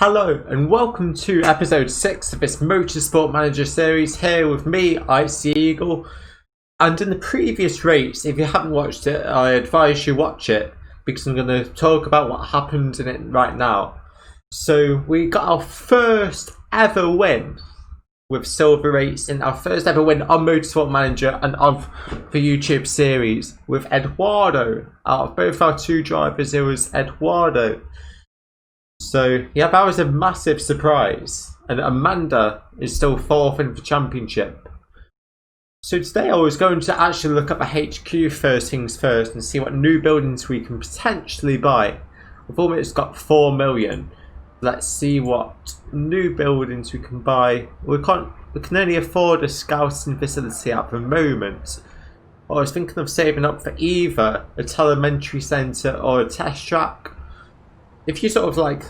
Hello and welcome to episode 6 of this Motorsport Manager series here with me, Icy Eagle. And in the previous race, if you haven't watched it, I advise you watch it because I'm going to talk about what happened in it right now. So we got our first ever win with Silver Racing, our first ever win on Motorsport Manager and of the YouTube series with Eduardo. Out of both our two drivers, it was Eduardo. So yeah, that was a massive surprise, and Amanda is still 4th in the championship. So today I was going to actually look at the HQ first things first and see what new buildings we can potentially buy. We've almost got 4 million. Let's see what new buildings we can buy. We can only afford a scouting facility at the moment. I was thinking of saving up for either a telemetry centre or a test track. If you sort of like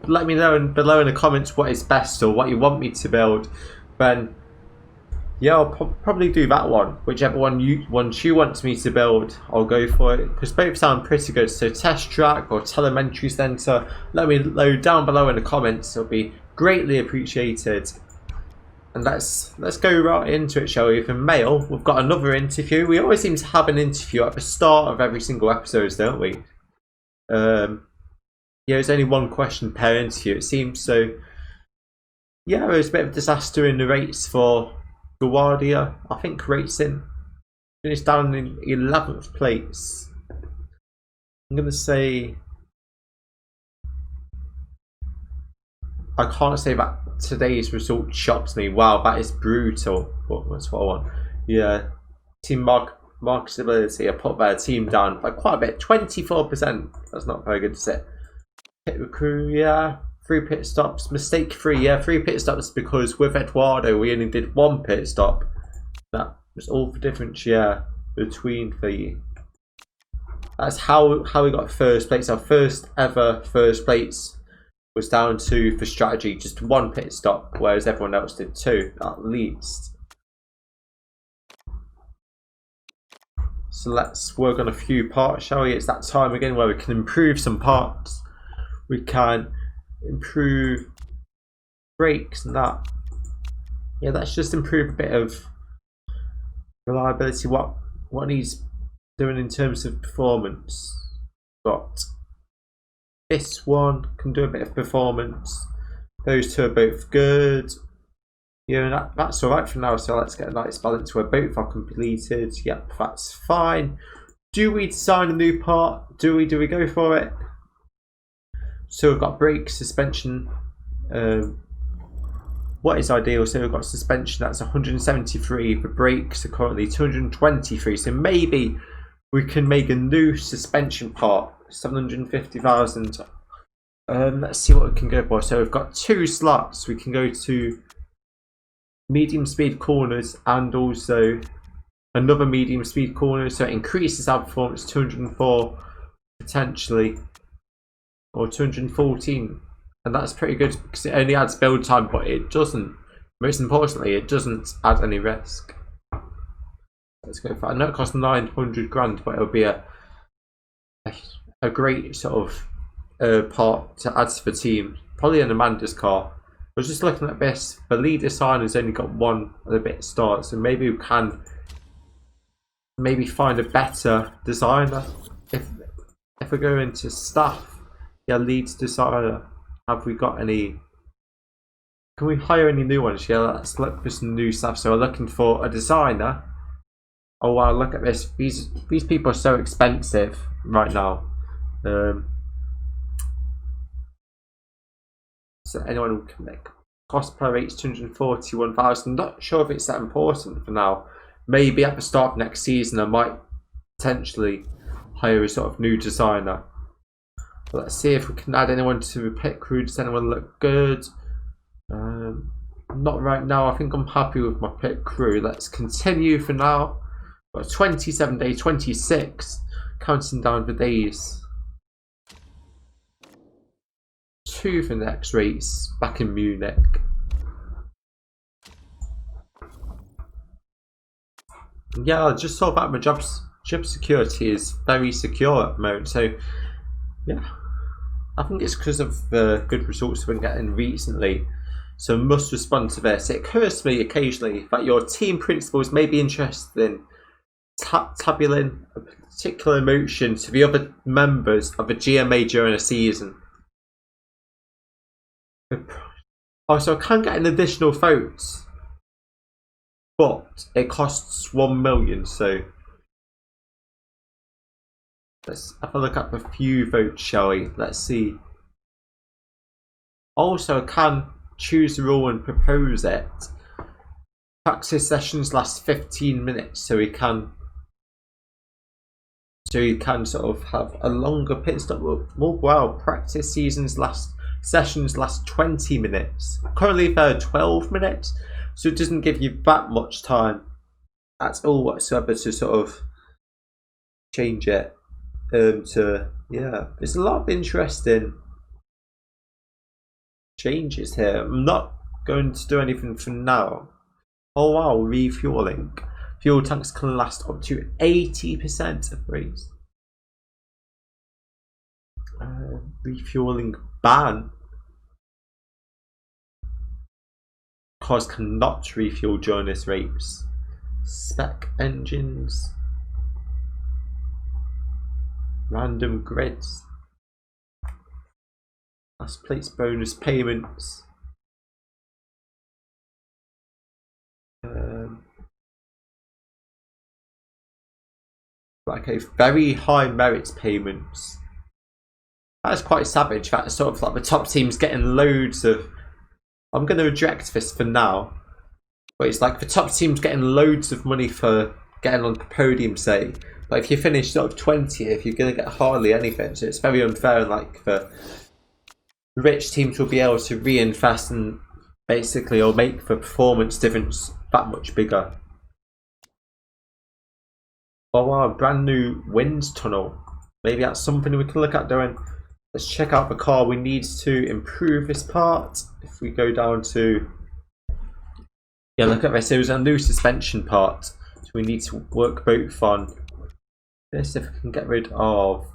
let me know below in the comments what is best or what you want me to build, then yeah, I'll probably do that one. Whichever one you want me to build, I'll go for it because both sound pretty good. So test track or telemetry centre, let me know down below in the comments. It'll be greatly appreciated. And let's go right into it, shall we? For mail, we've got another interview. We always seem to have an interview at the start of every single episode, don't we? Yeah, there's only one question per interview, it seems. So, yeah, there was a bit of a disaster in the race for Guardia. I think Racing finished down in 11th place. I'm going to say... I can't say that today's result shocked me. Wow, that is brutal. That's what I want. Yeah, team marketability, I put their team down by quite a bit. 24%. That's not very good to say. Pit crew, yeah. 3 pit stops, mistake free, yeah. 3 pit stops because with Eduardo we only did 1 pit stop. That was all the difference, yeah, between the. That's how we got first place. Our first ever first place was down to the strategy, just 1 pit stop, whereas everyone else did 2 at least. So let's work on a few parts, shall we? It's that time again where we can improve some parts. We can improve brakes and that. Yeah, let's just improve a bit of reliability. What needs doing in terms of performance? Got this one can do a bit of performance. Those two are both good. Yeah, that's alright for now. So let's get a nice balance where both are completed. Yep, that's fine. Do we design a new part? Do we go for it? So we've got brake, suspension. What is ideal? So we've got suspension, that's 173. The brakes are currently 223. So maybe we can make a new suspension part, 750,000. Let's see what we can go for. So we've got 2 slots. We can go to medium speed corners and also another medium speed corner. So it increases our performance 204 potentially. Or 214, and that's pretty good because it only adds build time, but it doesn't, most importantly, it doesn't add any risk. Let's go for it. I know it costs 900 grand, but it'll be a great sort of part to add to the team. Probably an Amanda's car. I was just looking at this, the lead designer's only got 1 and a bit start, so maybe we can find a better designer if we go into staff. Yeah, leads designer. Have we got any? Can we hire any new ones? Yeah, let's look for some new stuff. So we're looking for a designer. Oh wow, look at this. These people are so expensive right now. So anyone who can make cost per rate's 241,000. Not sure if it's that important for now. Maybe at the start of next season I might potentially hire a sort of new designer. Let's see if we can add anyone to the pit crew. Does anyone look good? Not right now. I think I'm happy with my pit crew. Let's continue for now. Got 27 day, 26. Counting down the days to the next race back in Munich. Yeah, I just saw that my job security is very secure at the moment. So yeah, I think it's because of the good results we've been getting recently. So must respond to this. It occurs to me occasionally that your team principals may be interested in tabulating a particular emotion to the other members of the GMA during a season. Also, I can get an additional votes, but it costs 1 million, so let's have a look at the few votes, shall we? Let's see. Also, I can choose the rule and propose it. Practice sessions last 15 minutes, so we can sort of have a longer pit stop. Wow, practice sessions last 20 minutes. Currently they're 12 minutes, so it doesn't give you that much time at all whatsoever to sort of change it. Yeah, there's a lot of interesting changes here. I'm not going to do anything for now. Oh wow, refueling. Fuel tanks can last up to 80% of race. Refueling ban. Cars cannot refuel during this race. Spec engines. Random grids. Last place bonus payments. Okay, very high merits payments. That's quite savage. That's sort of like the top team's getting loads of. I'm going to reject this for now, but it's like the top team's getting loads of money for getting on the podium, say. But if you finish sort of 20th, you're going to get hardly anything. So it's very unfair. And like the rich teams will be able to reinvest and basically or make the performance difference that much bigger. Oh wow, brand new wind tunnel. Maybe that's something we can look at doing. Let's check out the car. We need to improve this part. If we go down to, yeah, look at this. There was a new suspension part, so we need to work both on this. If we can get rid of,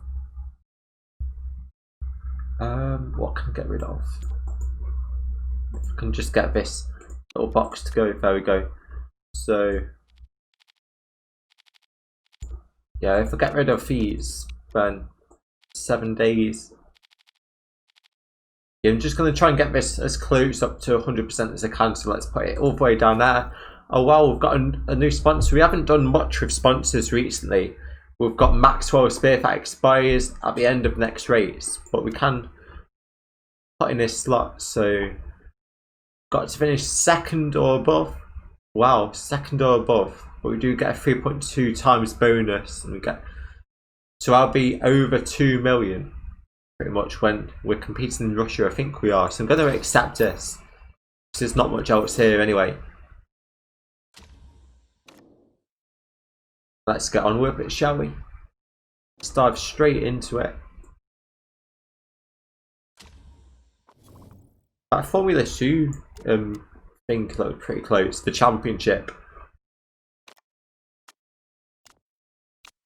what can I get rid of? If we can just get this little box to go. There we go. So. Yeah, if I get rid of these, then 7 days. Yeah, I'm just going to try and get this as close up to 100% as I can, so let's put it all the way down there. Oh wow, we've got a new sponsor. We haven't done much with sponsors recently. We've got Maxwell Spear that expires at the end of next race, but we can put in this slot, so got to finish second or above. Wow, second or above. But we do get a 3.2 times bonus, and we get, so I'll be over 2 million pretty much when we're competing in Russia. I think we are, so I'm going to accept this because there's not much else here anyway. Let's get on with it, shall we? Let's dive straight into it. That Formula 2 thing looked pretty close, the championship.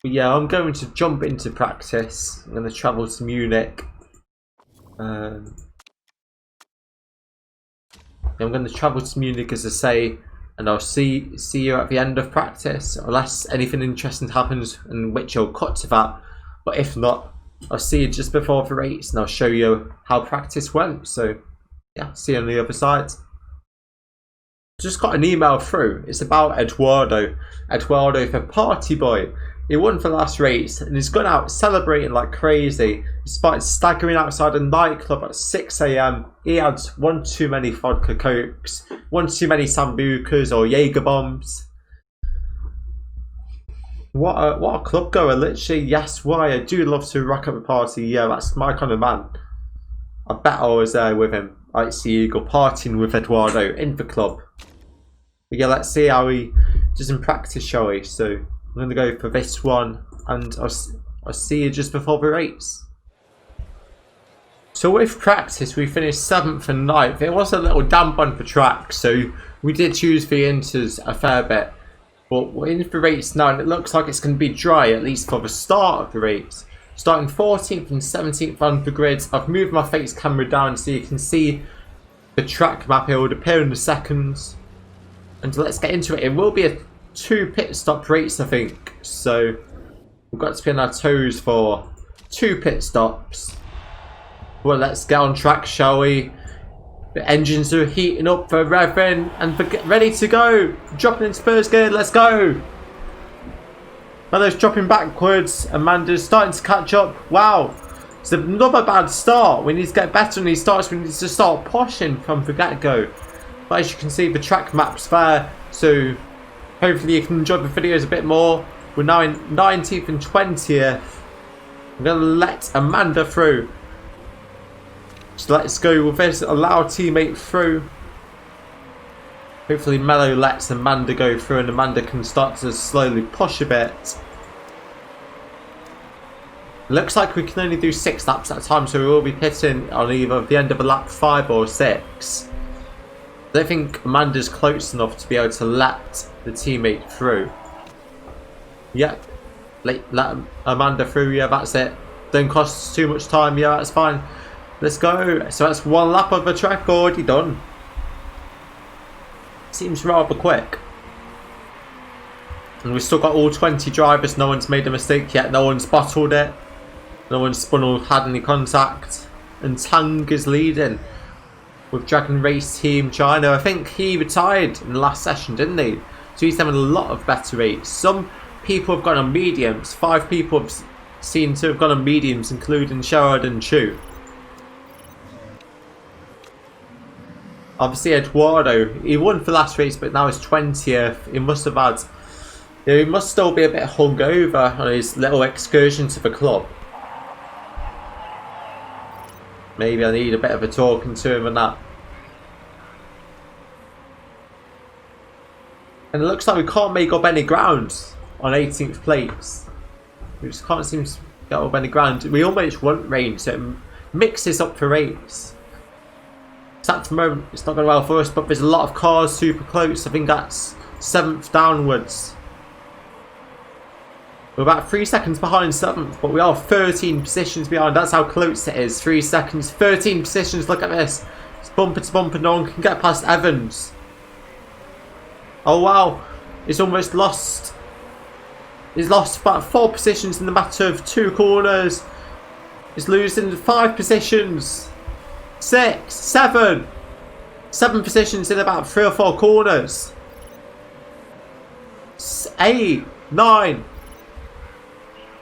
But yeah, I'm going to jump into practice. I'm going to travel to Munich. I'm going to travel to Munich, as I say, and I'll see you at the end of practice, unless anything interesting happens, in which I'll cut to that. But if not, I'll see you just before the race, and I'll show you how practice went. So yeah, see you on the other side. Just got an email through. It's about Eduardo. Eduardo, the party boy. He won the last race and he's gone out celebrating like crazy. He started staggering outside a nightclub at 6 AM. He had one too many vodka cokes, one too many sambucas or Jaeger bombs. What a club goer, literally. Yes, why? I do love to rock up a party. Yeah, that's my kind of man. I bet I was there with him. I see Eagle partying with Eduardo in the club. But yeah, let's see how he does in practice, shall we? So I'm going to go for this one, and I'll see you just before the race. So with practice, we finished 7th and 9th. It was a little damp on the track, so we did use the inters a fair bit. But we're in the race now, and it looks like it's going to be dry, at least for the start of the race. Starting 14th and 17th on the grid. I've moved my face camera down so you can see the track map. It will appear in the seconds. And let's get into it. It will be a 2 pit stop race, I think. So we've got to be on our toes for 2 pit stops. Well, let's get on track, shall we? The engines are heating up for revving and for ready to go. Dropping into first gear, let's go. Melo's dropping backwards. Amanda's starting to catch up. Wow. It's another bad start. We need to get better on these starts. We need to start pushing from the get-go. But as you can see, the track map's there. So hopefully you can enjoy the videos a bit more. We're now in 19th and 20th. I'm going to let Amanda through. So let's go with this. Allow teammate through. Hopefully Melo lets Amanda go through and Amanda can start to slowly push a bit. Looks like we can only do 6 laps at a time, so we will be pitting on either the end of a lap 5 or 6. I don't think Amanda's close enough to be able to let the teammate through. Yep. Let Amanda through, yeah, that's it. Don't cost us too much time, yeah, that's fine. Let's go. So that's 1 lap of the track already done. Seems rather quick. And we've still got all 20 drivers. No one's made a mistake yet. No one's bottled it. No one's spun or had any contact. And Tang is leading with Dragon Race Team China. I think he retired in the last session, didn't he? So he's having a lot of better rates. Some people have gone on mediums. 5 people have seen to have gone on mediums, including Sheridan Chu. Obviously Eduardo, he won for last race, but now he's 20th. He must have had, he must still be a bit hungover on his little excursion to the club. Maybe I need a bit of a talking to him and that. And it looks like we can't make up any ground on 18th place. We just can't seem to get up any ground. We almost want rain, so it mixes up the race. At the moment, it's not going well for us, but there's a lot of cars super close. I think that's 7th downwards. We're about 3 seconds behind 7th, but we are 13 positions behind. That's how close it is. 3 seconds, 13 positions. Look at this. It's bumper to bumper. No one can get past Evans. Oh wow, he's almost lost. He's lost about 4 positions in the matter of 2 corners. He's losing 5 positions. 6, 7 positions in about 3 or 4 corners. 8, 9.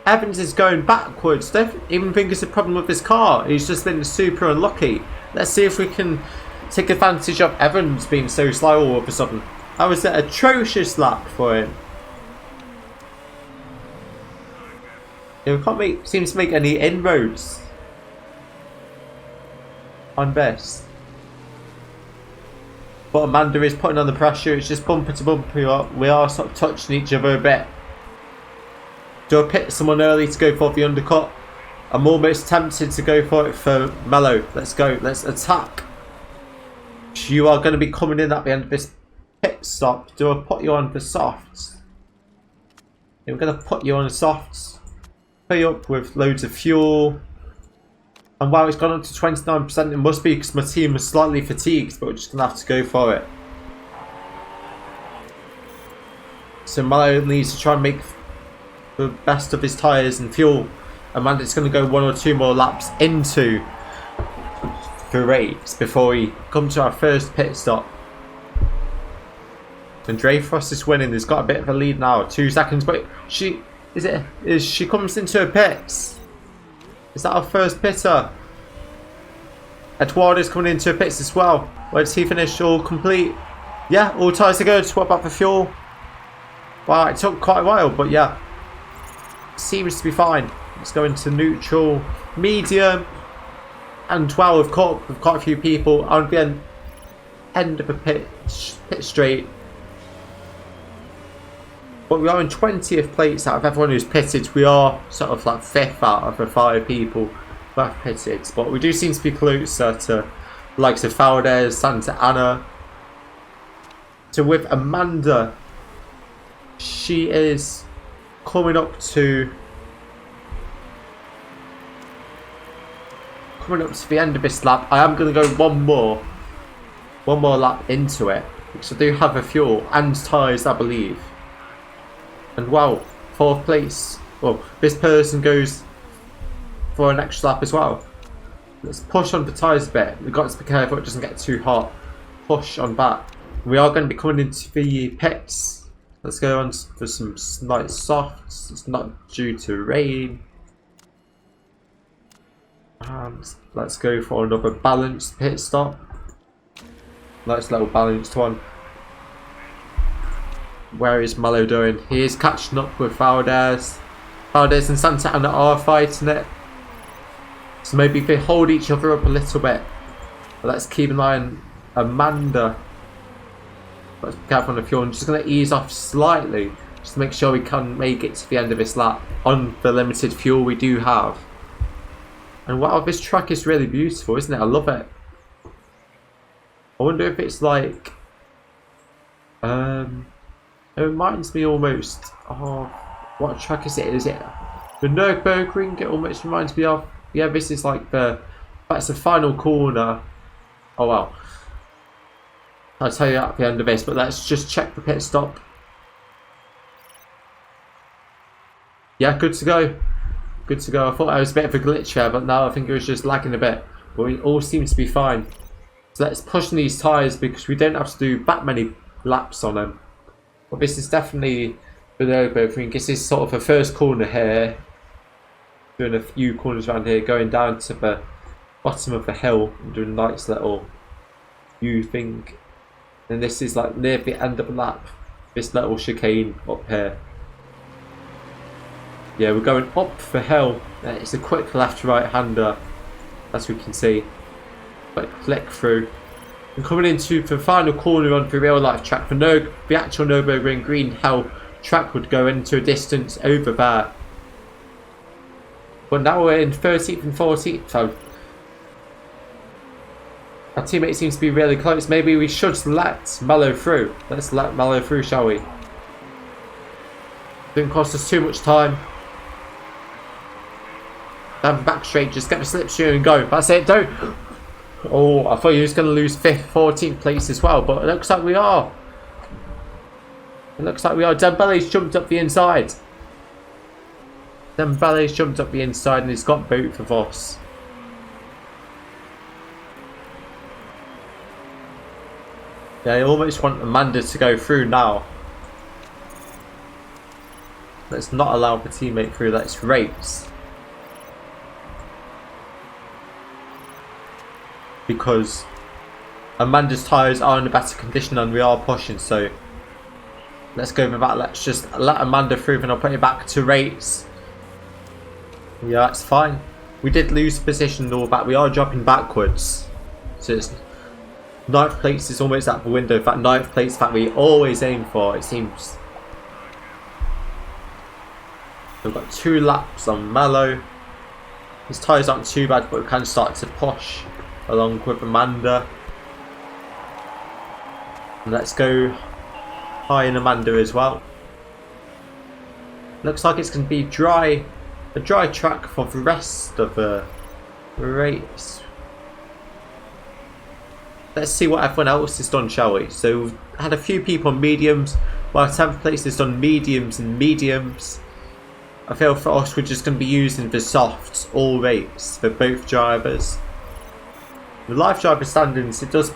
Evans is going backwards. Don't even think it's a problem with his car. He's just been super unlucky. Let's see if we can take advantage of Evans being so slow all of a sudden. That was an atrocious lap for him. We can't seem to make any inroads on this. But Amanda is putting on the pressure. It's just bumper to bumper. We are sort of touching each other a bit. Do I pit someone early to go for the undercut? I'm almost tempted to go for it for Melo. Let's go. Let's attack. You are going to be coming in at the end of this pit stop. Do I put you on for softs? Yeah, we're going to put you on softs. Fill you up with loads of fuel. And wow, it's gone up to 29%. It must be because my team is slightly fatigued, but we're just going to have to go for it. So Melo needs to try and make the best of his tyres and fuel. Amanda's going to go 1 or 2 more laps into the race before we come to our first pit stop. And Dre Frost is winning. He's got a bit of a lead now. 2 seconds, but she comes into her pits. Is that our first pitter? Eduardo's coming into her pits as well. Where does he finish? All complete. Yeah, all tyres are good. What about the fuel? Wow, it took quite a while, but yeah. Seems to be fine. Let's go into neutral, medium, and wow, we've caught quite a few people on the end of a pit straight. But we are in 20th place out of everyone who's pitted. We are sort of like 5th out of the 5 people who have pitted. But we do seem to be closer to the likes of Valdez, Santa Ana. So with Amanda, she is coming up to coming up to the end of this lap. I am going to go one more lap into it, because I do have a fuel and tyres, I believe. And wow, 4th place. Well, this person goes for an extra lap as well. Let's push on the tyres a bit. We've got to be careful it doesn't get too hot. Push on back. We are going to be coming into the pits. Let's go on for some nice softs. It's not due to rain. And let's go for another balanced pit stop. Nice little balanced one. Where is Mallow doing? He is catching up with Valdez. Valdez and Santa Ana are fighting it. So maybe if they hold each other up a little bit. But let's keep an eye on Amanda. Let's be careful on the fuel. I'm just going to ease off slightly. Just to make sure we can make it to the end of this lap on the limited fuel we do have. And wow, this track is really beautiful, isn't it? I love it. I wonder if it's like... it reminds me almost of... What track is it? Is it the Nürburgring? It almost reminds me of... Yeah, this is like the... That's the final corner. Oh wow. I'll tell you at the end of this, but let's just check the pit stop. Yeah, good to go. Good to go. I thought I was a bit of a glitch here, but now I think it was just lagging a bit. But it all seems to be fine. So let's push on these tyres because we don't have to do that many laps on them. But this is definitely the Nürburgring. This is sort of the first corner here. Doing a few corners around here, going down to the bottom of the hill and doing a nice little U thing. And this is like near the end of the lap. This little chicane up here. Yeah, we're going up the hill. It's a quick left-right hander, as we can see. Quick flick through. And coming into the final corner on the real life track, the actual Nürburgring Green Hell track would go into a distance over there. But now we're in 13th and 14th, so our teammate seems to be really close. Maybe we should let Mallow through. Let's let Mallow through, shall we? Didn't cost us too much time. Down back straight, just get the slipstream and go. That's it, don't. Oh, I thought you was going to lose 5th, 14th place as well, but it looks like we are. It looks like we are. Dembele's jumped up the inside. Dembele's jumped up the inside and he's got both of us. Yeah, I almost want Amanda to go through now. Let's not allow the teammate through. Let's race. Because Amanda's tyres are in a better condition and we are pushing, so let's go with that. Let's just let Amanda through and I'll put it back to race. Yeah, that's fine. We did lose position and all that. We are dropping backwards. So it's 9th place is almost out the window. That 9th place that we always aim for, it seems. We've got 2 laps on Mallow. His tyres aren't too bad, but we can start to push along with Amanda. And let's go high in Amanda as well. Looks like it's going to be a dry track for the rest of the race. Let's see what everyone else has done, shall we? So we've had a few people on mediums, while 10th place has done mediums and mediums. I feel for us we're just going to be using the softs all race for both drivers. The live driver standings, it does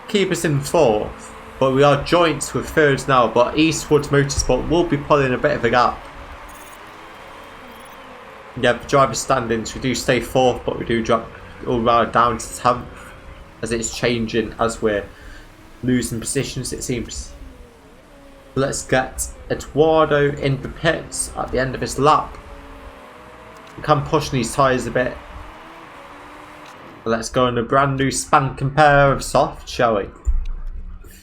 keep us in 4th, but we are joints with 3rds now, but Eastwood Motorsport will be pulling a bit of a gap. Yeah, the driver standings, we do stay 4th, but we do drop all right down to 10th, as it's changing as we're losing positions, it seems. Let's get Eduardo in the pits at the end of this lap. We can push these tyres a bit. Let's go on a brand new spanking pair of soft, shall we?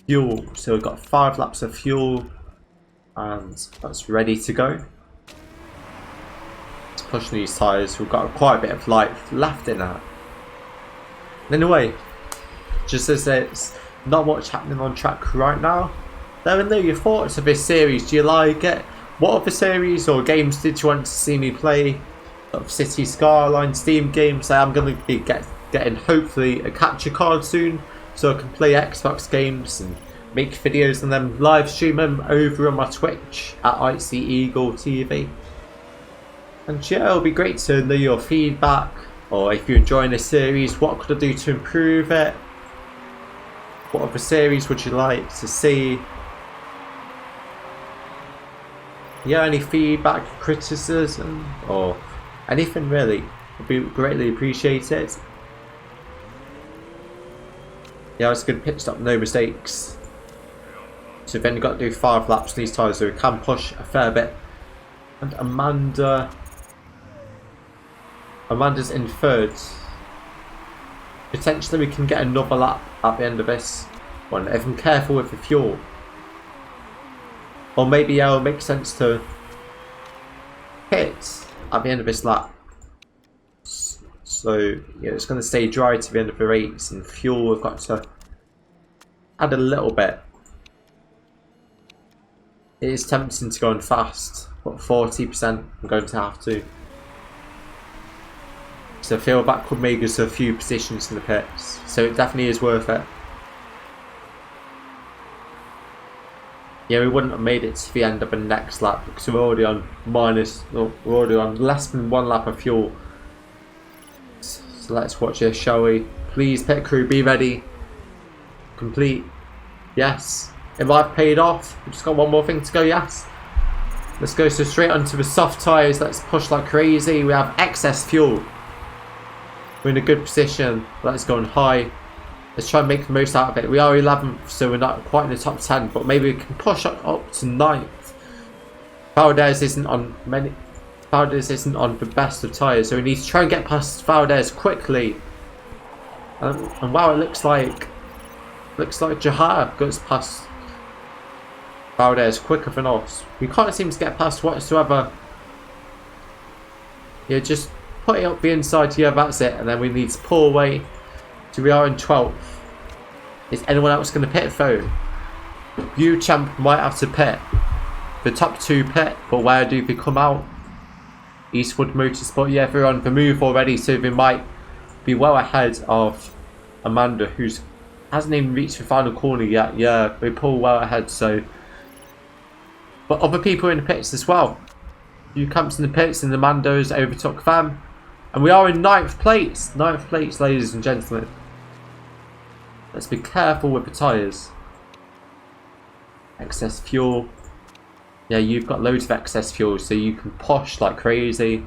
Fuel. So we've got 5 laps of fuel and that's ready to go. Let's push these tyres. We've got quite a bit of life left in that. Anyway, just as there's not much happening on track right now, let me know your thoughts of this series. Do you like it? What other series or games did you want to see me play? City Skylines, Steam games. I am going to be getting hopefully a capture card soon, so I can play Xbox games and make videos and then live stream them over on my Twitch at Icy Eagle TV. And yeah, it'll be great to know your feedback, or if you're enjoying this series, what could I do to improve it? What other series would you like to see? Yeah, any feedback, criticism, or anything really would be greatly appreciated. Yeah, it's a good pit stop, no mistakes. So we've only got to do 5 laps these tyres, so we can push a fair bit. And Amanda's in 3rd. Potentially we can get another lap at the end of this one, if I'm careful with the fuel. Or maybe yeah, it'll make sense to pit at the end of this lap. So yeah, it's going to stay dry to the end of the race, and fuel we've got to add a little bit. It is tempting to go on fast, but 40% I'm going to have to. So I feel that could make us a few positions in the pits, so it definitely is worth it. Yeah, we wouldn't have made it to the end of the next lap because we're already on less than 1 lap of fuel. So let's watch this, shall we? Please, pit crew, be ready. Complete. Yes. It might have paid off. We've just got one more thing to go, yes. Let's go so straight onto the soft tyres. Let's push like crazy. We have excess fuel. We're in a good position. Let's go on high. Let's try and make the most out of it. We are 11th, so we're not quite in the top 10, but maybe we can push up to 9th. Valdez isn't on the best of tyres, so we need to try and get past Valdez quickly. And wow, it looks like Jahar goes past Valdez quicker than us. We can't seem to get past whatsoever. Yeah, just put it up the inside here, that's it, and then we need to pull away. So we are in 12th. Is anyone else going to pit though? You champ might have to pit. The top 2 pit, but where do they come out? Eastwood Motorsport, yeah, they're on the move already, so they might be well ahead of Amanda, who hasn't even reached the final corner yet. Yeah, they pull well ahead, so. But other people in the pits as well. You camps in the pits and Amanda's overtook them. And we are in 9th place. 9th place, ladies and gentlemen. Let's be careful with the tyres. Excess fuel. Yeah, you've got loads of excess fuel, so you can push like crazy.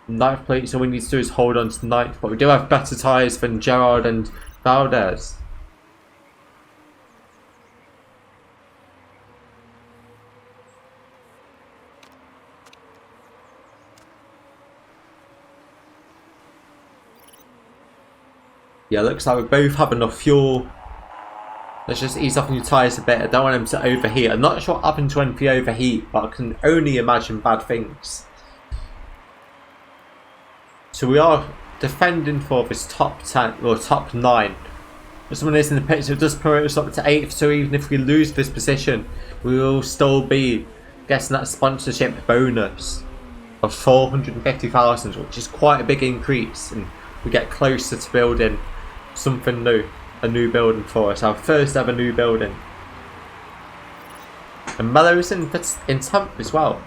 9th place, all we need to do is hold on to 9th, but we do have better tyres than Gerard and Valdez. Yeah, looks like we both have enough fuel. Let's just ease off on your tyres a bit. I don't want them to overheat. I'm not sure what happens when they overheat, but I can only imagine bad things. So we are defending for this top 10 or top 9. If someone is in the picture, it does promote us up to 8th. So even if we lose this position, we will still be getting that sponsorship bonus of 450,000, which is quite a big increase, and we get closer to building something new, a new building for us, our first ever new building. And Mello's in 10th as well,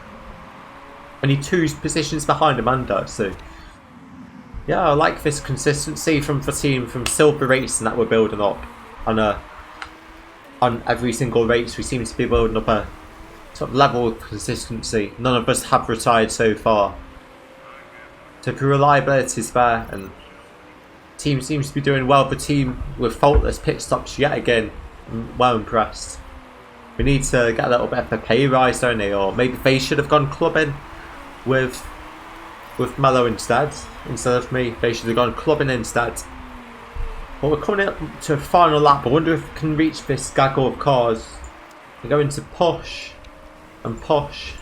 only 2 positions behind Amanda. So yeah, I like this consistency from the team, from Silver Racing that we're building up on every single race. We seem to be building up a sort of level of consistency. None of us have retired so far, so the reliability is there, and team seems to be doing well. The team with faultless pit stops yet again. I'm well impressed. We need to get a little bit of a pay rise, don't they? Or maybe they should have gone clubbing with Mello instead of me. They should have gone clubbing instead. But we're coming up to a final lap. I wonder if we can reach this gaggle of cars. We're going to push and push.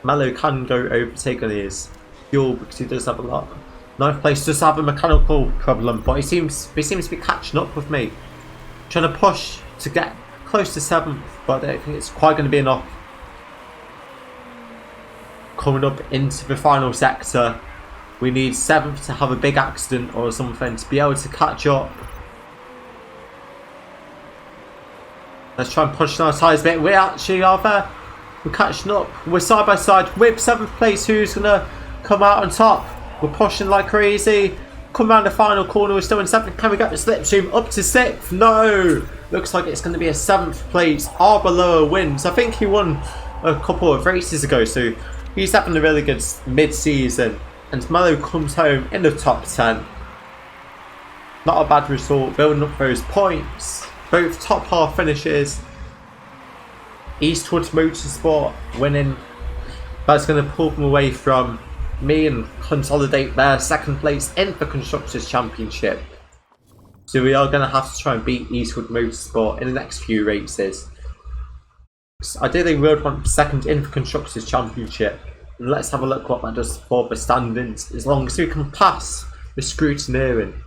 Mello can go overtake on his fuel because he does have a lot. 9th place does have a mechanical problem, but he seems to be catching up with me. Trying to push to get close to 7th, but I don't think it's quite going to be enough. Coming up into the final sector. We need 7th to have a big accident or something to be able to catch up. Let's try and push on our tyres a bit. We actually are there. We're catching up. We're side by side with 7th place. Who's going to come out on top? We're pushing like crazy. Come around the final corner. We're still in 7th. Can we get the slipstream up to 6th? No. Looks like it's going to be a 7th place. Arbeloa wins. I think he won a couple of races ago. So he's having a really good mid-season. And Mello comes home in the top 10. Not a bad result. Building up those points. Both top half finishes. Eastwood Motorsport winning. That's going to pull them away from me and consolidate their 2nd place in the Constructors' Championship. So we are going to have to try and beat Eastwood Motorsport in the next few races. Ideally we would want 2nd in the Constructors' Championship. And let's have a look what that does for the standings. As long as we can pass the scrutineering.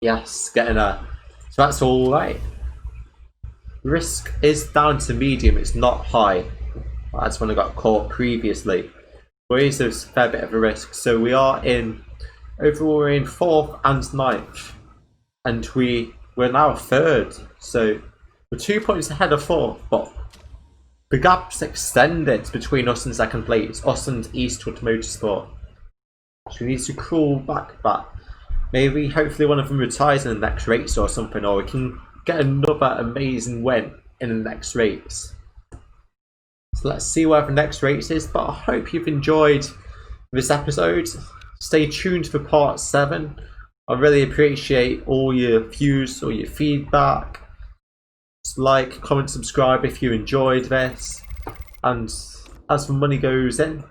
Yes, getting there. So that's alright. Risk is down to medium, it's not high. That's when I got caught previously. But it is a fair bit of a risk. So we are in, overall we're in 4th and 9th. And we're now 3rd. So we're 2 points ahead of 4th, but the gap's extended between us and 2nd place, us and Eastwood Motorsport. So we need to crawl back. Maybe, hopefully one of them retires in the next race or something, or we can get another amazing win in the next race. So let's see where the next race is, but I hope you've enjoyed this episode. Stay tuned for part 7. I really appreciate all your views, all your feedback. Just like, comment, subscribe if you enjoyed this. And as the money goes in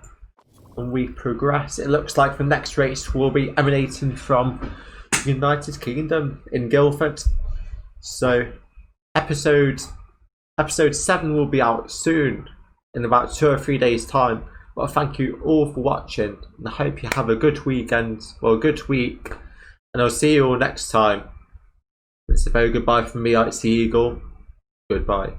and we progress, it looks like the next race will be emanating from the United Kingdom in Guildford. So episode 7 will be out soon, in about 2 or 3 days time. But thank you all for watching, and I hope you have a good weekend, or a good week, and I'll see you all next time. It's a very goodbye from me, Icy Eagle. Goodbye.